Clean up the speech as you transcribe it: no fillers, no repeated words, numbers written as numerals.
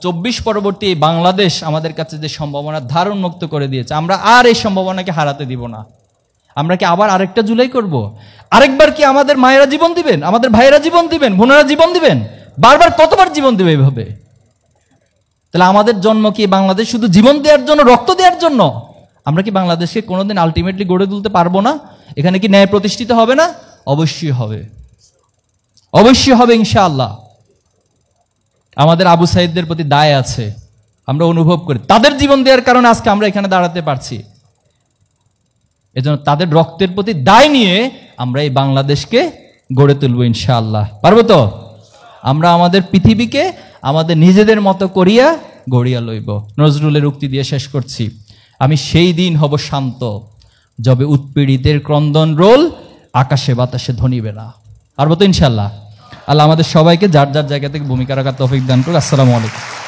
24 পরবর্তী এই বাংলাদেশ আমাদের কাছে যে সম্ভাবনা ধার উন্মুক্ত করে দিয়েছে, আমরা আর এই সম্ভাবনাকে হারাতে দিব না। আমরা কি আবার আরেকটা জুলাই করব? আরেকবার কি আমাদের মায়েরা জীবন দিবেন, আমাদের ভাইয়েরা জীবন দিবেন, বোনেরা জীবন দিবেন? বারবার কতবার জীবন দিবে এইভাবে? তাহলে আমাদের জন্ম কি বাংলাদেশ শুধু জীবন দেওয়ার জন্য, রক্ত দেওয়ার জন্য? আমরা কি বাংলাদেশকে কোনোদিন আলটিমেটলি গড়ে তুলতে পারবো না? এখানে কি ন্যায় প্রতিষ্ঠিত হবে না? অবশ্যই হবে, অবশ্যই হবে ইনশাআল্লাহ। আমাদের আবু সাইদদের প্রতি দায় আছে, আমরা অনুভব করি। তাদের জীবন দেওয়ার কারণে আজকে আমরা এখানে দাঁড়াতে পারছি। এজন্য তাদের রক্তের প্রতি দায় নিয়ে আমরা এই বাংলাদেশকে গড়ে তুলবো ইনশাআল্লাহ। পারবো তো? আমরা আমাদের পৃথিবীকে আমাদের নিজেদের মতো করিয়া গড়িয়া লইব। নজরুলের উক্তি দিয়ে শেষ করছি, আমি সেই দিন হব শান্ত, যবে উৎপীড়িতের ক্রন্দন রোল আকাশে বাতাসে ধ্বনিবে না। পারবো তো ইনশাআল্লাহ? আল্লাহ আমাদের সবাইকে যার যার জায়গা থেকে ভূমিকা রাখার তৌফিক দান করুক। আসসালামু আলাইকুম।